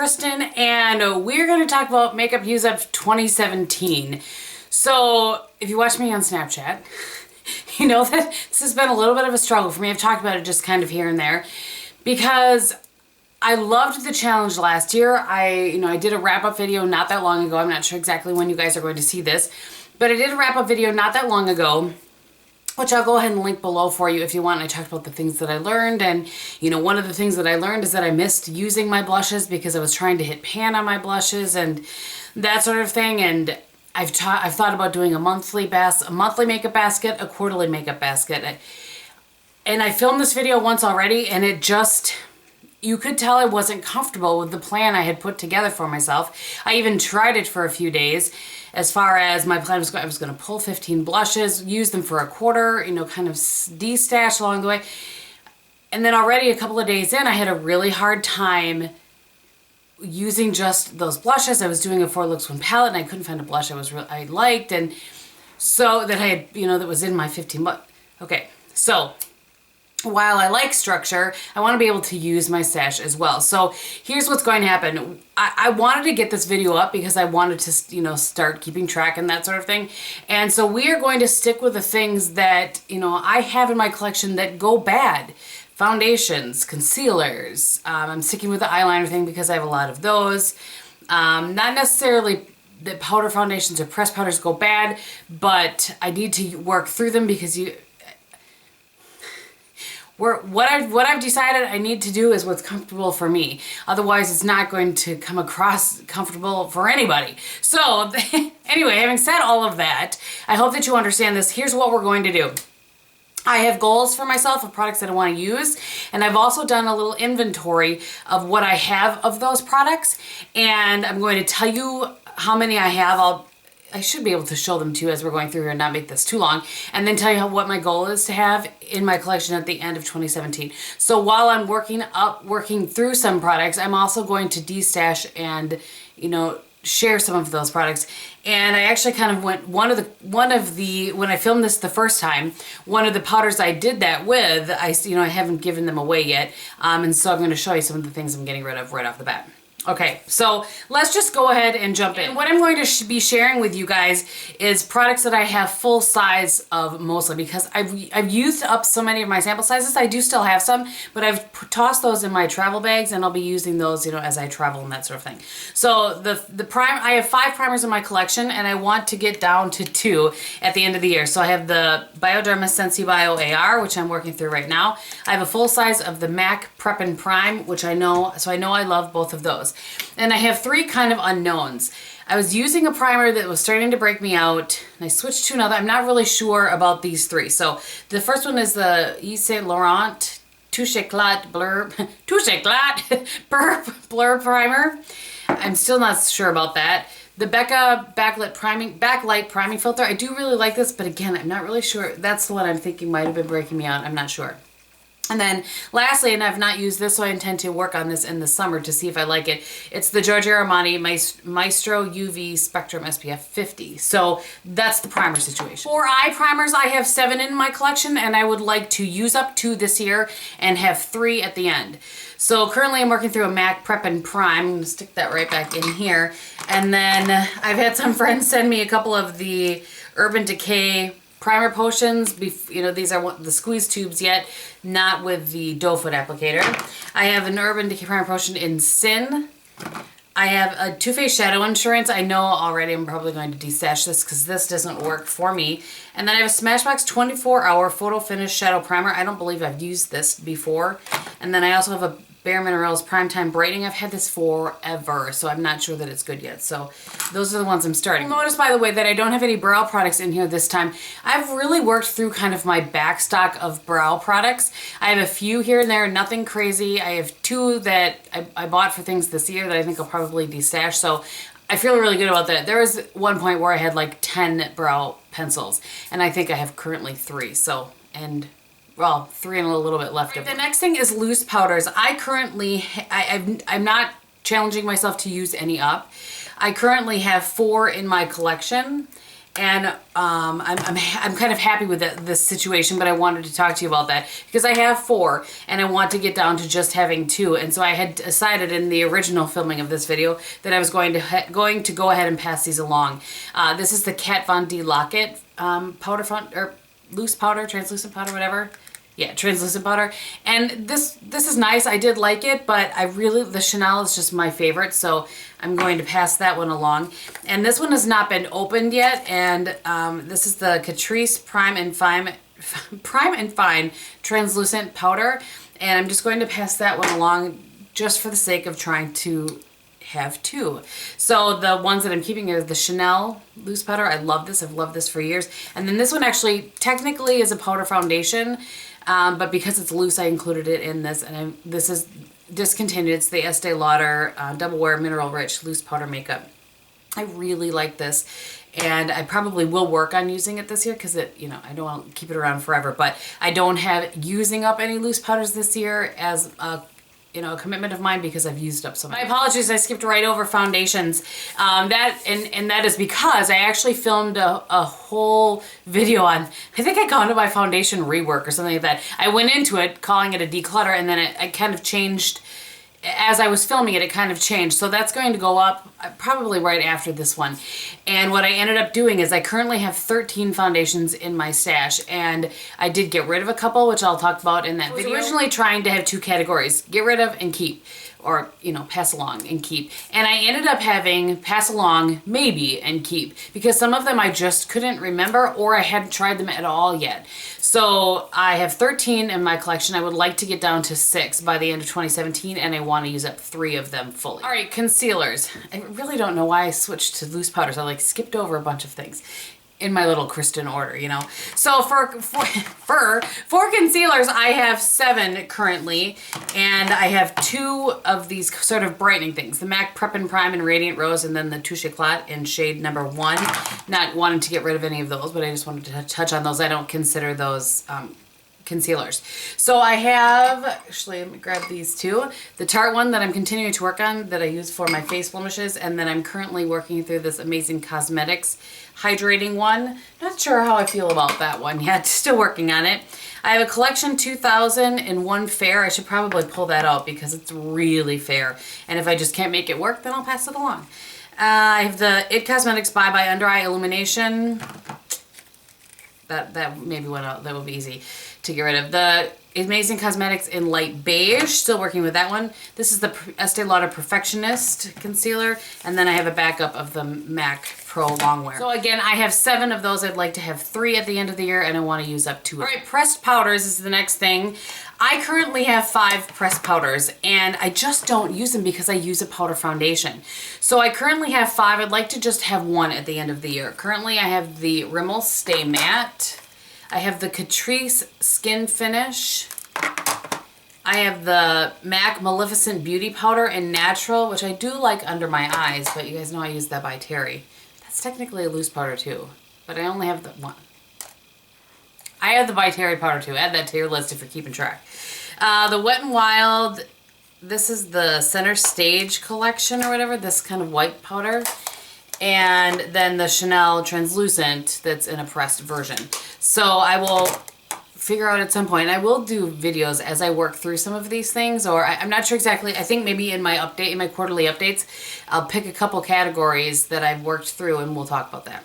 Kristin, and we're going to talk about Makeup Use Up 2017. So, if you watch me on Snapchat, you know that this has been a little bit of a struggle for me. I've talked about it just kind of here and there, because I loved the challenge last year. I did a wrap-up video not that long ago. I'm not sure exactly when you guys are going to see this, but I did a wrap-up video not that long ago, which I'll go ahead and link below for you if you want. I talked about the things that I learned, and one of the things that I learned is that I missed using my blushes because I was trying to hit pan on my blushes and that sort of thing. And I've thought about doing a monthly makeup basket, a quarterly makeup basket. And I filmed this video once already, and you could tell I wasn't comfortable with the plan I had put together for myself. I even tried it for a few days. As far as my plan was, I was going to pull 15 blushes, use them for a quarter, kind of de-stash along the way. And then already a couple of days in, I had a really hard time using just those blushes. I was doing a 4 Looks 1 palette, and I couldn't find a blush I liked, and so that I had, that was in my 15. Okay, so while I like structure, I want to be able to use my stash as well. So here's what's going to happen. I wanted to get this video up because I wanted to, start keeping track and that sort of thing. And so we are going to stick with the things that, I have in my collection that go bad. Foundations, concealers. I'm sticking with the eyeliner thing because I have a lot of those. Not necessarily that powder foundations or pressed powders go bad, but I need to work through them because what I've decided I need to do is what's comfortable for me. Otherwise, it's not going to come across comfortable for anybody. So anyway, having said all of that, I hope that you understand this. Here's what we're going to do. I have goals for myself of products that I want to use, and I've also done a little inventory of what I have of those products, and I'm going to tell you how many I have. I should be able to show them to you as we're going through here and not make this too long, and then tell you what my goal is to have in my collection at the end of 2017. So while I'm working through some products, I'm also going to de-stash and, share some of those products. And I actually kind of went, when I filmed this the first time, one of the powders I did that with, I haven't given them away yet. And so I'm going to show you some of the things I'm getting rid of right off the bat. Okay, so let's just go ahead and jump in. What I'm going to be sharing with you guys is products that I have full size of mostly, because I've used up so many of my sample sizes. I do still have some, but I've tossed those in my travel bags, and I'll be using those, as I travel and that sort of thing. So I have 5 primers in my collection, and I want to get down to 2 at the end of the year. So I have the Bioderma Sensi Bio AR, which I'm working through right now. I have a full size of the MAC Prep and Prime, which I know I love both of those. And I have 3 kind of unknowns. I was using a primer that was starting to break me out, and I switched to another. I'm not really sure about these 3. So the first one is the Yves Saint Laurent Touche Éclat Blur Primer. I'm still not sure about that. The Becca Backlight Priming Filter. I do really like this, but again, I'm not really sure. That's the one I'm thinking might have been breaking me out. I'm not sure. And then lastly, and I've not used this, so I intend to work on this in the summer to see if I like it. It's the Giorgio Armani Maestro UV Spectrum SPF 50. So that's the primer situation. For eye primers, I have 7 in my collection, and I would like to use up 2 this year and have 3 at the end. So currently I'm working through a MAC Prep and Prime. I'm going to stick that right back in here. And then I've had some friends send me a couple of the Urban Decay primer potions. These are the squeeze tubes yet, not with the doe foot applicator. I have an Urban Decay primer potion in Sin. I have a Too Faced Shadow Insurance. I know already I'm probably going to de-stash this because this doesn't work for me. And then I have a Smashbox 24-hour Photo Finish Shadow Primer. I don't believe I've used this before. And then I also have a BareMinerals Primetime Brightening. I've had this forever, so I'm not sure that it's good yet. So those are the ones I'm starting. You'll notice, by the way, that I don't have any brow products in here this time. I've really worked through kind of my back stock of brow products. I have a few here and there, nothing crazy. I have 2 that I bought for things this year that I think I'll probably de-stash. So I feel really good about that. There was one point where I had like 10 brow pencils, and I think I have currently 3. So, well, 3 and a little bit left of it. The next thing is loose powders. I'm not challenging myself to use any up. I currently have 4 in my collection, And I'm kind of happy with this situation, but I wanted to talk to you about that because I have 4 and I want to get down to just having 2. And so I had decided in the original filming of this video that I was going to go ahead and pass these along. This is the Kat Von D Lock-It powder or loose powder, translucent powder, whatever. Yeah, translucent powder. And this is nice. I did like it, but the Chanel is just my favorite, so I'm going to pass that one along. And this one has not been opened yet, and this is the Catrice Prime and Fine translucent powder, and I'm just going to pass that one along just for the sake of trying to have 2. So the ones that I'm keeping are the Chanel loose powder. I love this. I've loved this for years. And then this one actually technically is a powder foundation, but because it's loose, I included it in this, and this is discontinued. It's the Estee Lauder Double Wear Mineral Rich Loose Powder Makeup. I really like this, and I probably will work on using it this year because I don't want to keep it around forever, but I don't have using up any loose powders this year as a commitment of mine because I've used up so many. My apologies, I skipped right over foundations. That is because I actually filmed a whole video on, I think I called it my foundation rework or something like that. I went into it calling it a declutter, and then I kind of changed, as I was filming it, it kind of changed. So that's going to go up probably right after this one. And what I ended up doing is I currently have 13 foundations in my stash, and I did get rid of a couple, which I'll talk about in that video. I was originally trying to have 2 categories, get rid of and keep, or pass along and keep. And I ended up having pass along, maybe, and keep, because some of them I just couldn't remember, or I hadn't tried them at all yet. So I have 13 in my collection. I would like to get down to 6 by the end of 2017, and I want to use up 3 of them fully. All right, concealers. I really don't know why I switched to loose powders. I skipped over a bunch of things in my little Kristin order, So for concealers, I have 7 currently, and I have 2 of these sort of brightening things. The MAC Prep and Prime in Radiant Rose, and then the Touche Eclat in shade number 1. Not wanting to get rid of any of those, but I just wanted to touch on those. I don't consider those concealers. So I have, actually, let me grab these 2. The Tarte one that I'm continuing to work on that I use for my face blemishes, and then I'm currently working through this Amazing Cosmetics hydrating one. Not sure how I feel about that one yet. Still working on it. I have a Collection 2000 in one fair. I should probably pull that out because it's really fair. And if I just can't make it work, then I'll pass it along. I have the IT Cosmetics Bye Bye Under Eye Illumination. That maybe that would be easy to get rid of. The Amazing Cosmetics in Light Beige, still working with that one. This is the Estee Lauder Perfectionist Concealer, and then I have a backup of the MAC Pro Longwear. So again, I have 7 of those. I'd like to have 3 at the end of the year, and I want to use up 2. All right, pressed powders is the next thing. I currently have 5 pressed powders, and I just don't use them because I use a powder foundation. So I currently have 5. I'd like to just have 1 at the end of the year. Currently, I have the Rimmel Stay Matte. I have the Catrice Skin Finish. I have the MAC Maleficent Beauty Powder in Natural, which I do like under my eyes, but you guys know I use that by Terry. That's technically a loose powder too, but I only have the one. I have the by Terry powder too. Add that to your list if you're keeping track. The Wet n Wild, this is the Center Stage collection or whatever, this kind of white powder. And then the Chanel Translucent that's in a pressed version. So I will figure out at some point, and I will do videos as I work through some of these things, or I'm not sure exactly. I think maybe in my quarterly updates, I'll pick a couple categories that I've worked through and we'll talk about that.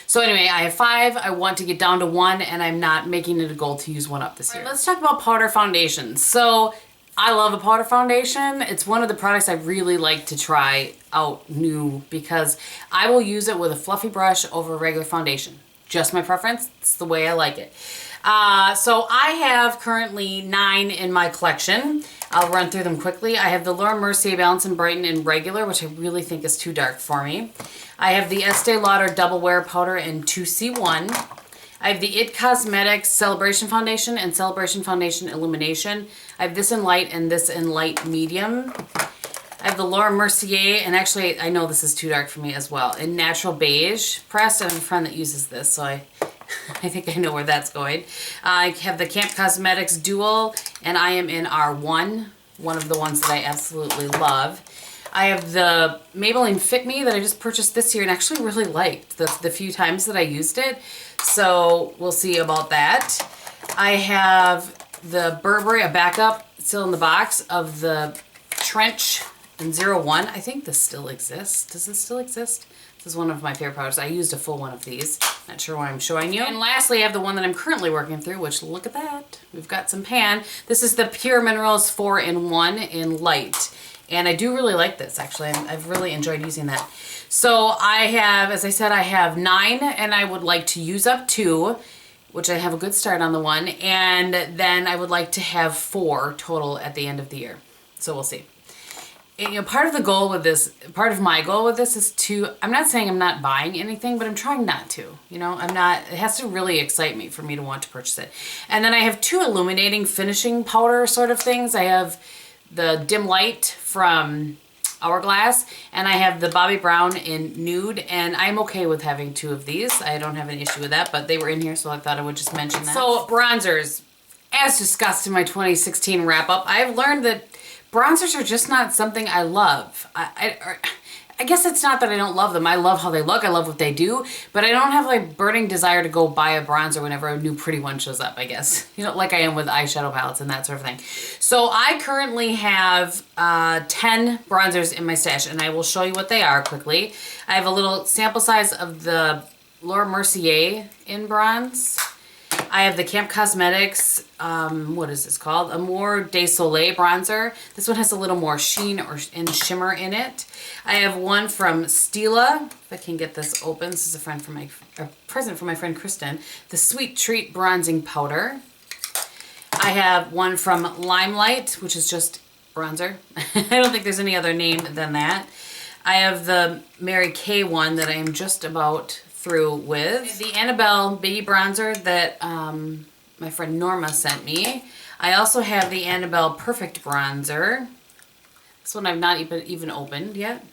So anyway, I have 5. I want to get down to 1, and I'm not making it a goal to use 1 up this year. Right, let's talk about powder foundations. So I love a powder foundation. It's one of the products I really like to try out new because I will use it with a fluffy brush over a regular foundation. Just my preference. It's the way I like it. So I have currently 9 in my collection. I'll run through them quickly. I have the Laura Mercier Balance and Brighten in Regular, which I really think is too dark for me. I have the Estee Lauder Double Wear Powder in 2C1. I have the IT Cosmetics Celebration Foundation and Celebration Foundation Illumination. I have this in light and this in light medium. I have the Laura Mercier, and actually I know this is too dark for me as well, in Natural Beige pressed. I have a friend that uses this, so I think I know where that's going. I have the Camp Cosmetics Dual, and I am in R1, one of the ones that I absolutely love. I have the Maybelline Fit Me that I just purchased this year and actually really liked the few times that I used it. So we'll see about that. I have the Burberry, a backup still in the box of the Trench in 01. I think this still exists. Does this still exist? This is one of my favorite powders. I used a full one of these. Not sure why I'm showing you. And lastly, I have the one that I'm currently working through, which look at that. We've got some pan. This is the BareMinerals 4-in-1 in light. And I do really like this, actually. I've really enjoyed using that. So I have, as I said, I have 9, and I would like to use up 2, which I have a good start on the one. And then I would like to have 4 total at the end of the year. So we'll see. And, you know, part of the goal with this, part of my goal with this is to, I'm not saying I'm not buying anything, but I'm trying not to, you know, I'm not, it has to really excite me for me to want to purchase it. And then I have 2 illuminating finishing powder sort of things. I have the Dim Light from Hourglass, and I have the Bobbi Brown in Nude, and I'm okay with having 2 of these. I don't have an issue with that, but they were in here, so I thought I would just mention that. So bronzers, as discussed in my 2016 wrap up, I've learned that bronzers are just not something I love. I guess it's not that I don't love them. I love how they look. I love what they do. But I don't have like burning desire to go buy a bronzer whenever a new pretty one shows up, I guess. You know, like I am with eyeshadow palettes and that sort of thing. So I currently have 10 bronzers in my stash, and I will show you what they are quickly. I have a little sample size of the Laura Mercier in bronze. I have the Camp Cosmetics, what is this called? Amour de Soleil bronzer. This one has a little more sheen and shimmer in it. I have one from Stella, if I can get this open. This is a present from my friend Kristin. The Sweet Treat Bronzing Powder. I have one from Limelight, which is just bronzer. I don't think there's any other name than that. I have the Mary Kay one that I am just about through with. The Annabelle Baby Bronzer that my friend Norma sent me. I also have the Annabelle Perfect Bronzer. This one I've not even opened yet.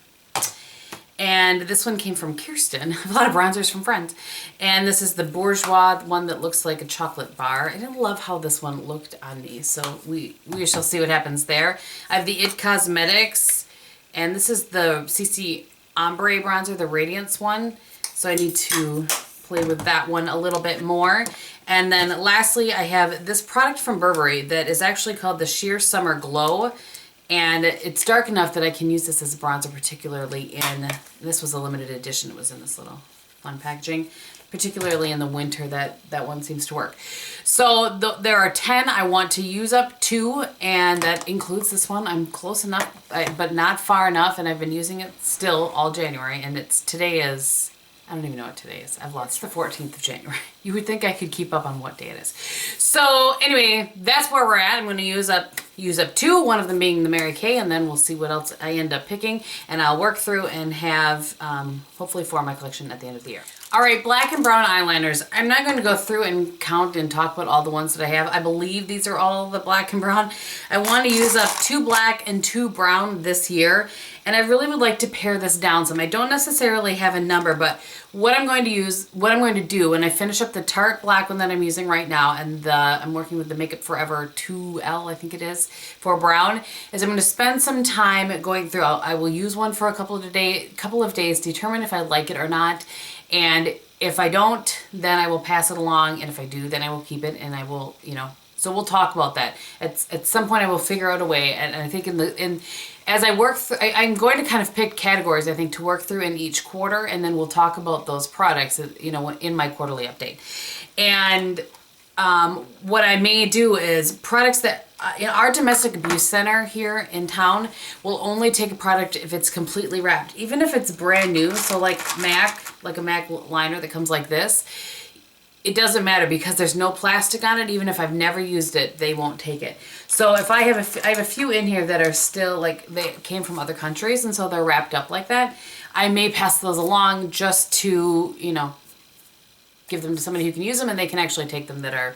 And this one came from Kirsten. A lot of bronzers from friends. And this is the Bourjois one that looks like a chocolate bar. I didn't love how this one looked on me, so we shall see what happens there. I have the IT Cosmetics, and this is the CC Ombre Bronzer, the Radiance one. So I need to play with that one a little bit more. And then lastly, I have this product from Burberry that is actually called the Sheer Summer Glow. And it's dark enough that I can use this as a bronzer, particularly in, this was a limited edition, it was in this little fun packaging, particularly in the winter, that one seems to work. So there are 10, I want to use up 2, and that includes this one. I'm close enough, but not far enough, and I've been using it still all January, and today is, I don't even know what today is. I've lost the 14th of January. You would think I could keep up on what day it is. So anyway, that's where we're at. I'm going to use up 2, one of them being the Mary Kay, and then we'll see what else I end up picking. And I'll work through and have hopefully 4 in my collection at the end of the year. All right, black and brown eyeliners. I'm not going to go through and count and talk about all the ones that I have. I believe these are all the black and brown. I want to use up 2 black and 2 brown this year. And I really would like to pare this down some. I don't necessarily have a number, but what I'm going to do when I finish up the Tarte black one that I'm using right now, and I'm working with the Makeup Forever 2L, I think it is, for brown, is I'm going to spend some time going through. I will use one for a couple of days, determine if I like it or not. And if I don't, then I will pass it along. And if I do, then I will keep it, and I will, you know, so we'll talk about that. At some point I will figure out a way, and I think as I work through, I'm going to kind of pick categories, I think, to work through in each quarter, and then we'll talk about those products, you know, in my quarterly update. And what I may do is products that, in our domestic abuse center here in town, will only take a product if it's completely wrapped, even if it's brand new. So like a MAC liner that comes like this, it doesn't matter because there's no plastic on it. Even if I've never used it, they won't take it. So if I have a few in here that are still, like, they came from other countries, and so they're wrapped up like that, I may pass those along just to, you know, give them to somebody who can use them, and they can actually take them that are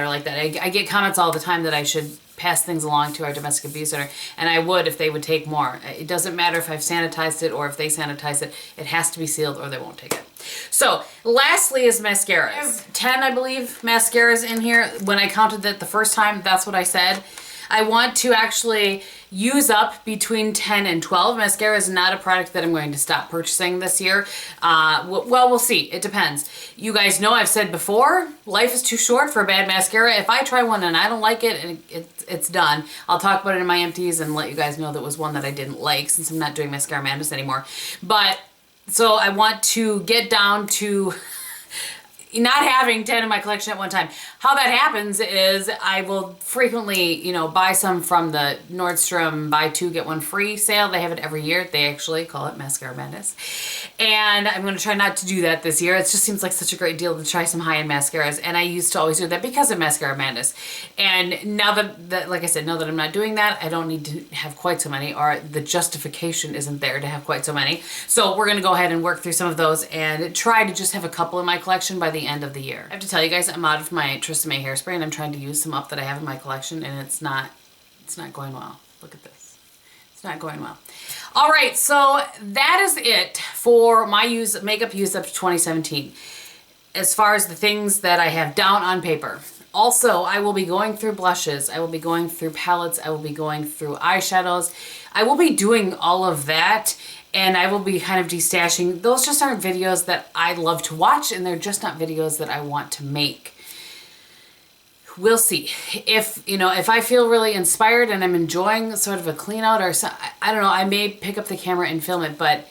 like that. I get comments all the time that I should pass things along to our domestic abuse center, and I would if they would take more. It doesn't matter if I've sanitized it or if they sanitize it. It has to be sealed or they won't take it. So lastly is mascaras. I have 10, I believe, mascaras in here. When I counted that the first time, that's what I said. I want to actually use up between 10 and 12. Mascara is not a product that I'm going to stop purchasing this year. Well, we'll see. It depends. You guys know I've said before, life is too short for a bad mascara. If I try one and I don't like it, and it's done, I'll talk about it in my empties and let you guys know that was one that I didn't like, since I'm not doing Mascara Madness anymore. But, so I want to get down to not having 10 in my collection at one time. How that happens is I will frequently, you know, buy some from the Nordstrom buy two get one free sale. They have it every year. They actually call it Mascara Madness. And I'm going to try not to do that this year. It just seems like such a great deal to try some high-end mascaras. And I used to always do that because of Mascara Madness. And now that, like I said, now that I'm not doing that, I don't need to have quite so many, or the justification isn't there to have quite so many. So we're going to go ahead and work through some of those and try to just have a couple in my collection by the end of the year. I have to tell you guys, I'm out of my Tresemme hairspray and I'm trying to use some up that I have in my collection, and it's not going well. Look at this. It's not going well. All right, so that is it for my makeup use up to 2017. As far as the things that I have down on paper. Also, I will be going through blushes. I will be going through palettes. I will be going through eyeshadows. I will be doing all of that, and I will be kind of destashing. Those just aren't videos that I love to watch, and they're just not videos that I want to make. We'll see. If, you know, if I feel really inspired and I'm enjoying sort of a clean out or something, I don't know, I may pick up the camera and film it, but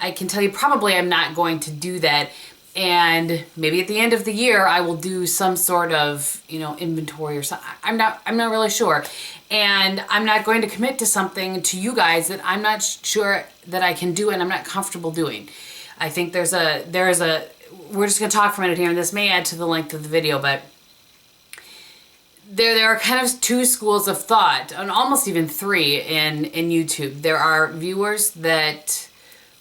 I can tell you probably I'm not going to do that. And maybe at the end of the year, I will do some sort of, you know, inventory or something. I'm not really sure. And I'm not going to commit to something to you guys that I'm not sure that I can do and I'm not comfortable doing. I think we're just going to talk for a minute here, and this may add to the length of the video, but there are kind of two schools of thought, and almost even three in YouTube. There are viewers that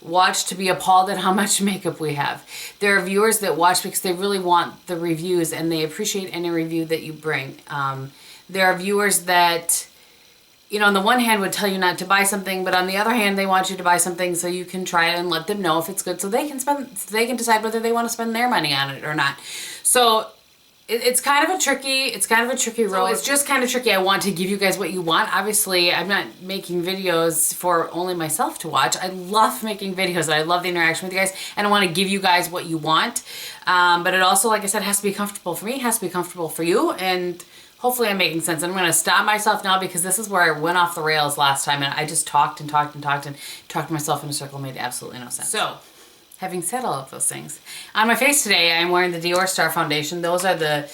watch to be appalled at how much makeup we have. There are viewers that watch because they really want the reviews and they appreciate any review that you bring. There are viewers that, you know, on the one hand would tell you not to buy something, but on the other hand, they want you to buy something so you can try it and let them know if it's good, so they can decide whether they want to spend their money on it or not. So it's kind of a tricky road. So it's just kind of tricky. I want to give you guys what you want. Obviously, I'm not making videos for only myself to watch. I love making videos. I love the interaction with you guys, and I want to give you guys what you want. But it also, like I said, has to be comfortable for me. It has to be comfortable for you, and hopefully I'm making sense. I'm going to stop myself now because this is where I went off the rails last time, and I just talked myself in a circle. Made absolutely no sense. So, having said all of those things, on my face today, I'm wearing the Dior Star Foundation. Those are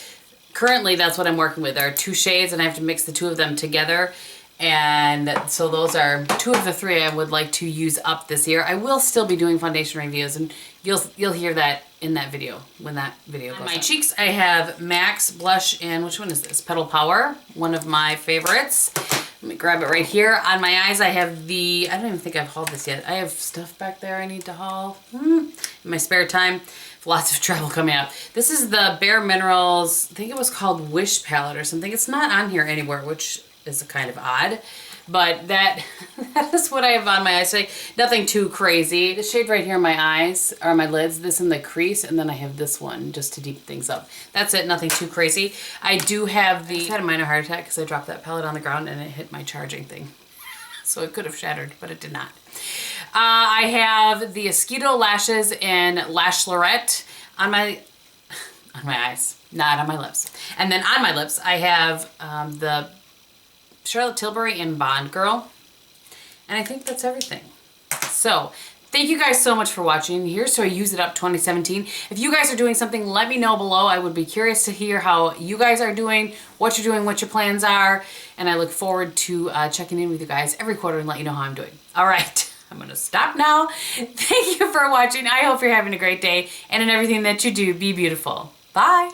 currently that's what I'm working with. There are two shades and I have to mix the two of them together. And so those are two of the three I would like to use up this year. I will still be doing foundation reviews, and you'll hear that in that video, when that video goes up. On my cheeks, I have MAC's blush in, which one is this? Petal Power, one of my favorites. Let me grab it right here. On my eyes, I have I don't even think I've hauled this yet. I have stuff back there I need to haul in my spare time. Lots of travel coming up. This is the BareMinerals, I think it was called Wish Palette or something. It's not on here anywhere, which is kind of odd. But that is what I have on my eyes today. Nothing too crazy. The shade right here in my eyes, or my lids, this in the crease, and then I have this one just to deepen things up. That's it, nothing too crazy. I do have I just had a minor heart attack because I dropped that palette on the ground and it hit my charging thing. So it could have shattered, but it did not. I have the Esquido lashes in Lashlorette on my eyes, not on my lips. And then on my lips, I have the Charlotte Tilbury in Bond Girl. And I think that's everything. So, thank you guys so much for watching. Here's so I use it up 2017. If you guys are doing something, let me know below. I would be curious to hear how you guys are doing, what your plans are. And I look forward to checking in with you guys every quarter and let you know how I'm doing. All right, I'm going to stop now. Thank you for watching. I hope you're having a great day. And in everything that you do, be beautiful. Bye.